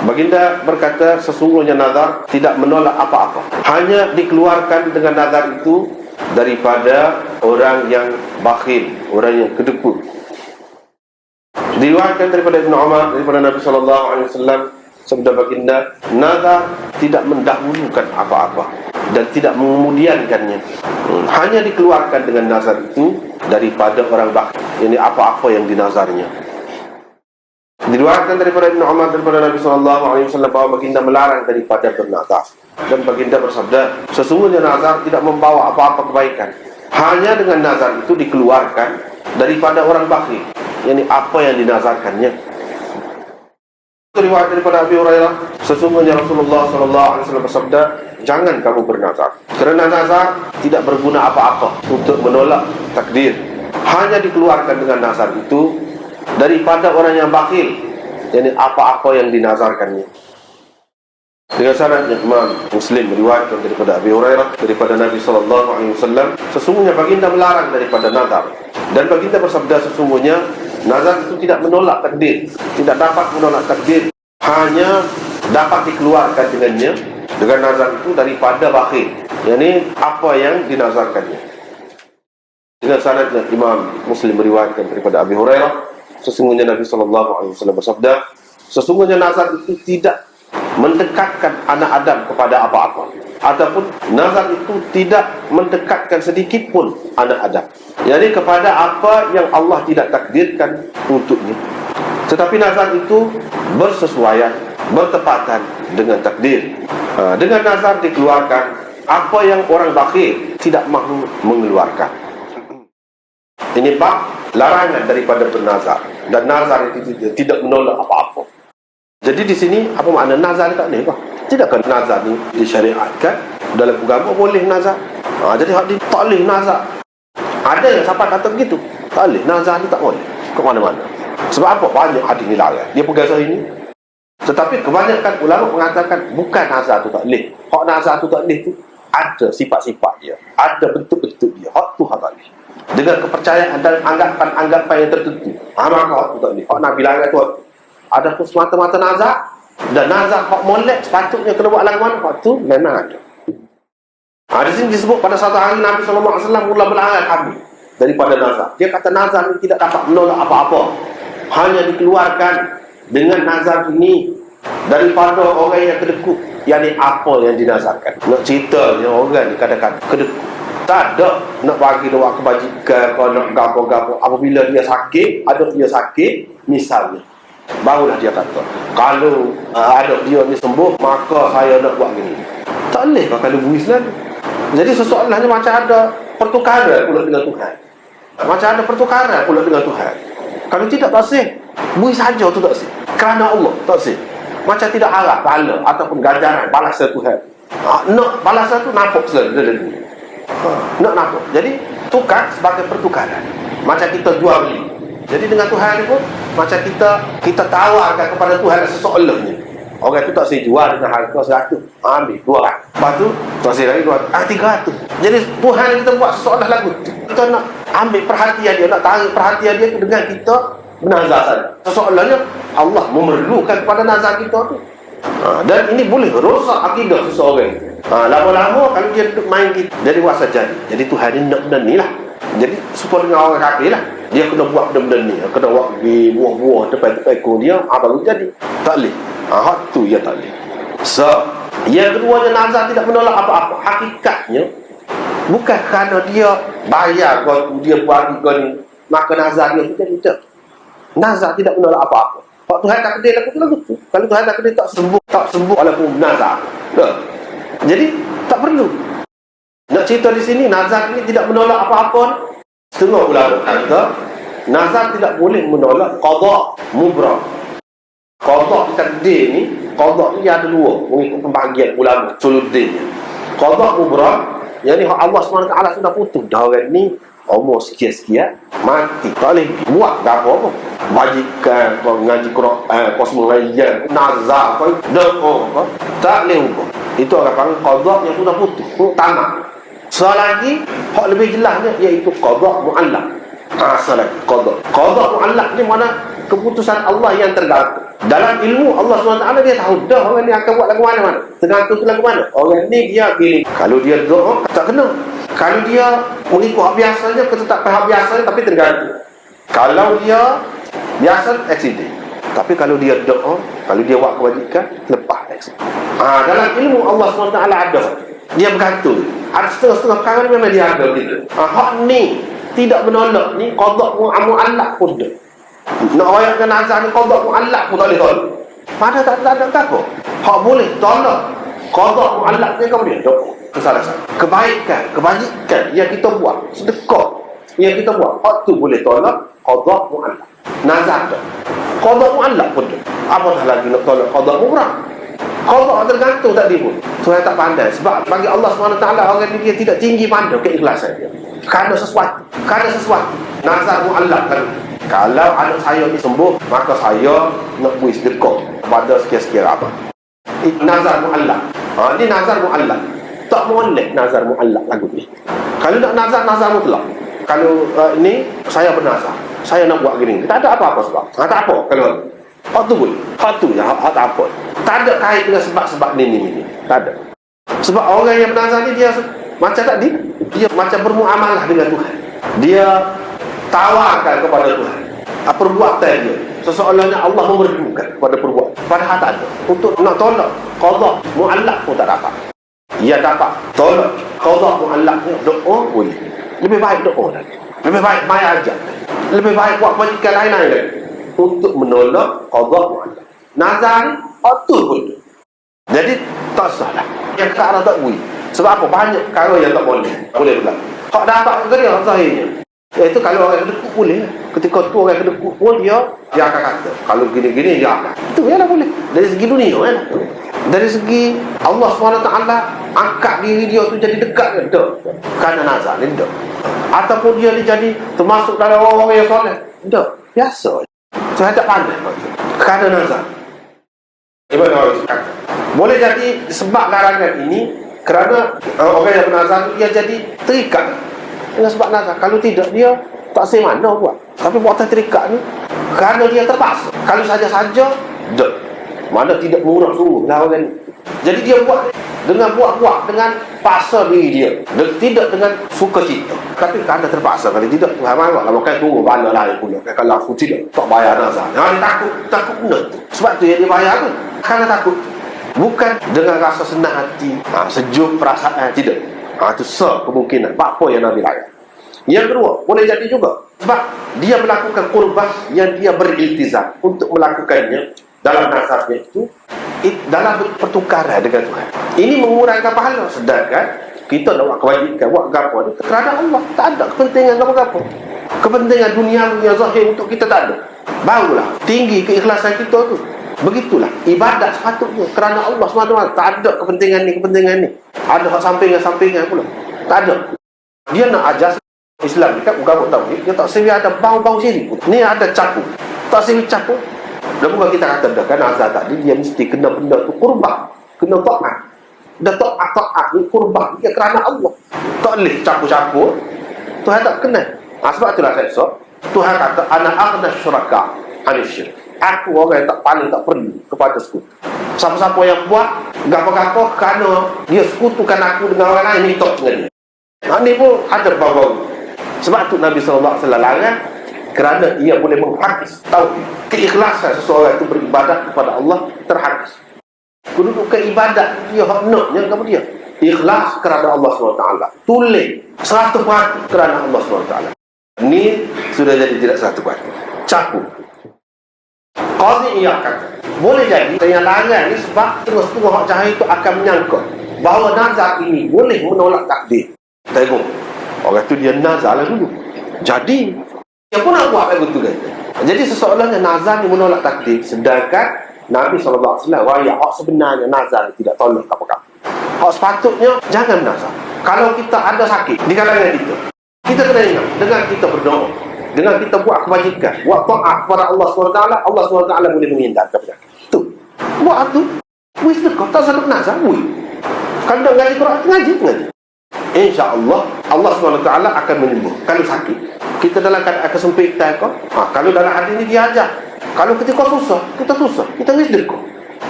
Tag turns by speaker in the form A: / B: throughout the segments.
A: Baginda berkata, sesungguhnya nazar tidak menolak apa-apa, hanya dikeluarkan dengan nazar itu daripada orang yang bakhil, orang yang kedekut. Diriwayatkan daripada Ibnu Umar, daripada Nabi SAW, sabda baginda, nazar tidak mendahulukan apa-apa dan tidak mengemudiankannya, hanya dikeluarkan dengan nazar itu daripada orang bakhil, yakni apa-apa yang dinazarnya. Diriwayatkan daripada Ibnu Umar, daripada Nabi SAW, bahawa baginda melarang daripada bernazar, dan baginda bersabda, sesungguhnya nazar tidak membawa apa-apa kebaikan, hanya dengan nazar itu dikeluarkan daripada orang bakhil, yakni apa yang dinazarkannya. Riwayat daripada Abi Hurairah, sesungguhnya Rasulullah SAW bersabda, jangan kamu bernazar, kerana nazar tidak berguna apa-apa untuk menolak takdir, hanya dikeluarkan dengan nazar itu daripada orang yang bakhil, yakni apa-apa yang dinazarkannya. Dengan sanadnya Imam Muslim meriwayatkan daripada Abi Hurairah, daripada Nabi SAW, sesungguhnya baginda melarang daripada nazar, dan baginda bersabda, sesungguhnya nazar itu tidak menolak takdir, tidak dapat menolak takdir, hanya dapat dikeluarkan dengannya, dengan nazar itu daripada bakhil, yakni apa yang dinazarkannya. Dengan sanadnya Imam Muslim meriwayatkan daripada Abi Hurairah, sesungguhnya Nabi SAW bersabda, sesungguhnya nazar itu tidak mendekatkan anak Adam kepada apa-apa, ataupun nazar itu tidak mendekatkan sedikit pun anak Adam, yakni kepada apa yang Allah tidak takdirkan untuknya. Tetapi nazar itu bersesuaian, bertepatan dengan takdir. Dengan nazar dikeluarkan apa yang orang bakhil tidak mahu mengeluarkan. Ini bab larangan daripada bernazar, dan nazar itu tidak menolak apa-apa. Jadi di sini apa makna nazar tak boleh kah? Tidakkah nazar ni disyariatkan dalam agama? Boleh nazar. Jadi hak dia tak boleh nazar. Ada yang sampai kata begitu, tak boleh nazar ni, tak boleh ke mana-mana. Sebab apa? Banyak hadis ni larang. Dia pegang sahih ni. Tetapi kebanyakan ulama mengatakan bukan nazar tu tak boleh. Hak nazar tu tak boleh tu ada sifat-sifat dia, ada bentuk-bentuk dia. Hak tu hak tak boleh, dengan kepercayaan dan anggapan-anggapan yang tertentu. Maka hak tu tak boleh. Hak Nabi larang tu ada pun semata-mata nazar, dan nazar hak molek sepatutnya kena buat lagu mana, hak tu memang ada. Di sini disebut pada satu hari Nabi SAW mula berlarang kami daripada nazar. Dia kata nazar ini tidak dapat menolak apa-apa, hanya dikeluarkan dengan nazar ini daripada orang yang kedekut, yakni apa yang dinazarkan. Nak cerita yang orang ni kadang-kadang kedekut, tak ada nak bagi dia buat kebajikan, kalau nak gapo-gapo. Apabila dia sakit, ada dia sakit misalnya, barulah dia kata, kalau ada dia ni sembuh, maka saya nak buat gini. Tak boleh kalau buis Islam. Jadi sesoalannya macam ada pertukaran pula dengan Tuhan. Macam ada pertukaran pula dengan Tuhan. Kalau tidak, tak sih. Buis saja tu tak sih. Kerana Allah, tak sih. Macam tidak harap pahala ataupun ganjaran balasan Tuhan. Nak balasan tu nampak saja. Nak nampak. Jadi tukar sebagai pertukaran. Macam kita jual beli. Jadi dengan Tuhan ni pun macam kita tawarkan kepada Tuhan seseolahnya. Orang tu tak saya jual dengan harga 100, ambil 200. Lepas tu tak saya lagi 200, 300. Jadi Tuhan kita buat seseolah lagu. Kita nak ambil perhatian dia, nak tarik perhatian dia tu dengan kita bernazar saja. Seseolahnya Allah memerlukan kepada nazar kita tu. Dan ini boleh rosak akidah seseorang. Lama-lama kalau dia main kita, jadi buat saja. Jadi Tuhan ni nak benda ni lah. Jadi supaya dengan orang kafir lah, dia kena buat benda-benda ni, kena buat buah-buah depan-depan ekor dia, baru jadi. Tak boleh. Hak tu ya tak boleh. So, yang keduanya, nazar tidak menolak apa-apa. Hakikatnya bukan kerana dia bayar kau, dia buat kau ni, maka nazar dia tidak. Nazar tidak menolak apa-apa. Kalau Tuhan tak kedai lagu tu. Kalau Tuhan tak kedai tak sembuh walaupun nazar. Jadi tak perlu. Nak cerita di sini, nazar ini tidak menolak apa-apa. Setengah ulama kata nazar tidak boleh menolak qada mubrah. Qada takdir ni, qada ni ada dua mengikut pembahagian ulama suluddinnya. Qada mubrah, yakni Allah SWT sudah putus dah orang ni umur sekian-sekian mati, tak boleh buat apa-apa. Bajikan kau ngaji Quran, kau sembahyang, nazar kau doa, tak boleh ubah. Itu orang panggil qada yang sudah putus, tamat. Selagi hak lebih jelasnya iaitu qada muallaq. Selagi qada muallaq ni mana keputusan Allah yang tergantung. Dalam ilmu Allah SWT dia tahu dah orang ni akan buat lagu mana-mana. Tergantung tu lagu mana. Orang ni dia pilih. Kalau dia doa, tak kena. Kalau dia mengikut hak biasanya, tetap hak biasanya tapi tergantung. Kalau dia biasa, accident. Tapi kalau dia doa, kalau dia buat kewajikan, lepas accident. Dalam ilmu Allah SWT ada. Dia bergantung. Ada setengah-setengah perkara ni memang dia ada gitu. Hak ni tidak menolak ni qada' mu'allaq pun dah. Nak ayatkan nazar ni qada' mu'allaq pun tak boleh tolak. Mana tak ada apa. Hak boleh tolak qada' mu'allaq ni kau boleh doa. Itu salah satu. Kebaikan, kebajikan yang kita buat, sedekah yang kita buat, hak tu boleh tolak qada' mu'allaq. Nazar dah. Qada' mu'allaq pun dah. Apa dah lagi nak tolak qada' mu'allaq? Qada' tergantung tadi pun. Tuhan tak pandai. Sebab bagi Allah SWT orang dia tidak tinggi pandai keikhlasan dia. Kerana sesuatu. Nazar mu'allaq kan. Kalau anak saya ni sembuh, maka saya nak buat sedekah pada sekian-sekian apa. Itu nazar mu'allaq. Ini nazar mu'allaq. Tak molek nazar mu'allaq lagu ni. Kalau nak nazar mutlak. Kalau ini saya bernazar, saya nak buat gini. Tak ada apa-apa sebab. Tak apa kalau hak tu boleh. Hak tu je, hak tak apa. Tak ada kait dengan sebab-sebab ni. Tak ada. Sebab orang yang bernazar ni dia macam tadi, dia macam bermuamalah dengan Tuhan. Dia tawarkan kepada Tuhan perbuatan dia, seseolahnya Allah memerlukan kepada perbuatan. Padahal tak ada. Untuk nak tolak qada' mu'allaq pun tak dapat. Dia dapat tolak qada' mu'allaq ni doa boleh. Lebih baik doa lagi. Lebih baik mai ajar. Lebih baik buat kewajikan lain-lain lagi untuk menolak qada' mu'allaq. Nazar ni betul pun. Jadi tak salah. Yang sekarang tak boleh. Sebab apa? Banyak perkara yang tak boleh. Boleh berlaku. Hak dapat ke dia zahirnya. Iaitu kalau orang kedekut boleh. Ketika tu orang kedekut pun dia akan kata. Kalau gini-gini dia akan. Itu ya lah boleh. Dari segi dunia kan. Dari segi Allah SWT angkat diri dia tu jadi dekat ke? Tak. Kerana nazar ni tak. Ataupun dia ni jadi termasuk dalam orang-orang yang soleh. Tak. Biasa. Saya tak pandai. Kerana nazar. Ibarat orang kata. Boleh jadi sebab larangan ini kerana orang yang bernazar dia jadi terikat dengan sebab nazar. Kalau tidak dia tak semana buat. Tapi buatan terikat ni kerana dia terpaksa. Kalau saja-saja dah. Mana tidak murah sungguh lah orang ni. Jadi dia buat dengan buat-buat dengan paksa diri dia. Tidak dengan suka cita. Tapi kerana terpaksa. Kalau tidak Tuhan marah lah. Makan tunggu bala lain pula. Kalau aku tidak tak bayar nazar. Dia takut benar tu. Sebab tu yang dia bayar tu. Kerana takut. Bukan dengan rasa senang hati, sejuk perasaan, tidak. Itu kemungkinan. Apa yang Nabi layak. Yang kedua, boleh jadi juga sebab dia melakukan kurban yang dia beriltizam untuk melakukannya dalam nazarnya itu dalam pertukaran dengan Tuhan. Ini mengurangkan pahala. Sedangkan kita nak buat kewajikan, buat gapo ni kerana Allah. Tak ada kepentingan gapo-gapo. Kepentingan dunia yang zahir untuk kita tak ada. Barulah tinggi keikhlasan kita tu. Begitulah ibadat sepatutnya kerana Allah SWT. Tak ada kepentingan ni. Ada hak sampingan pula. Tak ada. Dia nak ajar Islam ni kan bukan tauhid. Dia tak sewi ada bau-bau syirik. Ni ada capu. Tak sewi capu. Dan bukan kita kata dah kan azab tadi dia mesti kena benda tu kurban. Kena taat. Dan taat ni kurban dia kerana Allah. Tak boleh capu-capu. Tuhan tak kena. Sebab itulah saya so Tuhan kata ana aghna syuraka anil syirik. Aku orang yang paling tak perlu kepada sekutu. Siapa-siapa yang buat gapo-gapo kerana dia sekutukan aku dengan orang lain, ni tak dengan dia. Ini pun ada bau-bau. Sebab tu Nabi SAW larang kerana ia boleh menghapis tauhid. Keikhlasan seseorang itu beribadat kepada Allah terhapis. Kedudukan ibadat dia haknya kepada dia. Ikhlas kerana Allah SWT. Tulis 100% kerana Allah SWT. Ini sudah jadi tidak 100%. Cakup. Qadhi ia kata boleh jadi yang larang ni sebab terus-terus hak jahil itu akan menyangka bahawa nazar ini boleh menolak takdir. Tengok orang tu dia nazar lah dulu. Jadi dia pun nak buat begitu kan. Jadi seseorang yang nazar ni menolak takdir. Sedangkan Nabi SAW raya hak sebenarnya nazar tidak tolak apa-apa. Hak sepatutnya jangan nazar. Kalau kita ada sakit di kalangan kita kena ingat dengan kita berdoa, dengan kita buat kebajikan, buat taat kepada Allah SWT, Allah SWT boleh menghindarkan penyakit. Tu. Buat tu. Wis kau tak salah nazar, wis. Kalau nak ngaji Quran, ngaji. InsyaAllah Allah SWT akan menyembuh. Kalau sakit, kita dalam keadaan kesempitan kau. Kalau dalam hati ni dia ajar. Kalau ketika susah, kita mesti sedekah.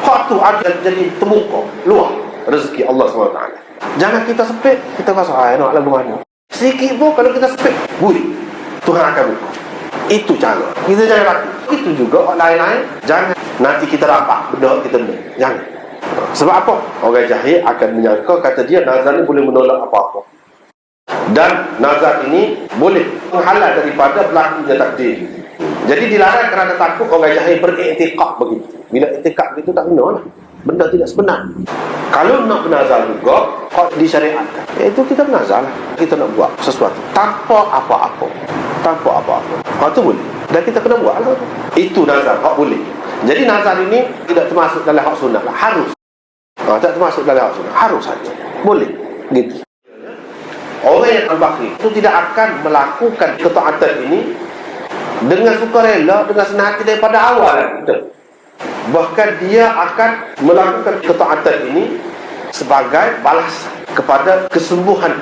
A: Hak tu ada jadi terbuka, luar rezeki Allah SWT. Jangan kita sepit, kita rasa nak lagu mana. Sedikit pun kalau kita sepit, bui, Tuhan akan buka. Itu cara. Kita jangan ragu. Itu juga orang lain-lain. Jangan nanti kita dapat benda kita benda. Jangan. Sebab apa? Orang jahil akan menyangka kata dia nazar ni boleh menolak apa-apa. Dan nazar ini boleh menghalang daripada berlakunya takdir. Jadi dilarang kerana takut orang jahil beriktikad begitu. Bila iktikad begitu tak benar lah. Benda tidak sebenar. Kalau nak bernazar juga, kalau disyariatkan, iaitu kita bernazar lah. Kita nak buat sesuatu tanpa apa-apa. Tanpa apa-apa. Hak tu boleh. Dan kita kena buat lah. Itu nazar, hak boleh. Jadi nazar ini tidak termasuk dalam hak sunnah lah. Harus. Tak termasuk dalam hak sunnah. Harus saja. Boleh. Gitu. Orang yang al-bakhil itu tidak akan melakukan ketaatan ini dengan sukarela, dengan senang hati daripada awal. Bahkan dia akan melakukan ketaatan ini sebagai balasan kepada kesembuhan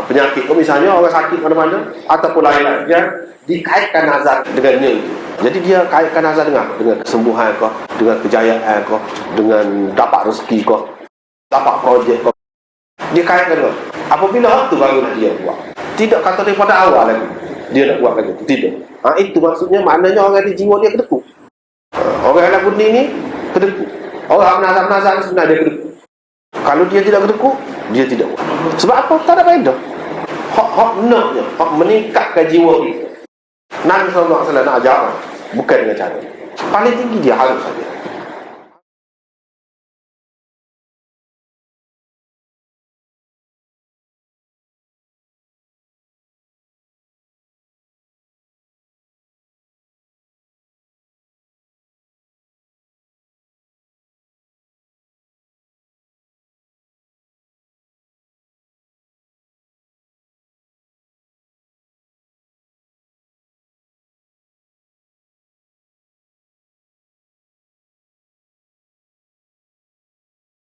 A: penyakit. Misalnya orang sakit mana-mana ataupun lain-lain, dia dikaitkan nazar dengannya. Jadi dia kaitkan nazar dengan kesembuhan kau, dengan kejayaan kau, dengan dapat rezeki kau, dapat projek kau. Dia kaitkan kau. Apabila waktu barulah dia buat. Tidak kata daripada awal lagi dia nak buat lagi. Tidak. Itu maksudnya, maknanya orang di jiwa dia kedekut. Orang yang bunyi ni kedekut. Orang nazar-nazar sebenarnya dia kedekut. Kalau dia tidak kedekut, dia tidak buat. Sebab apa? Tak ada faedah. Hak naknya, hak meningkatkan jiwa kita. Nabi SAW nak ajar, bukan dengan cara. Paling tinggi dia harus saja.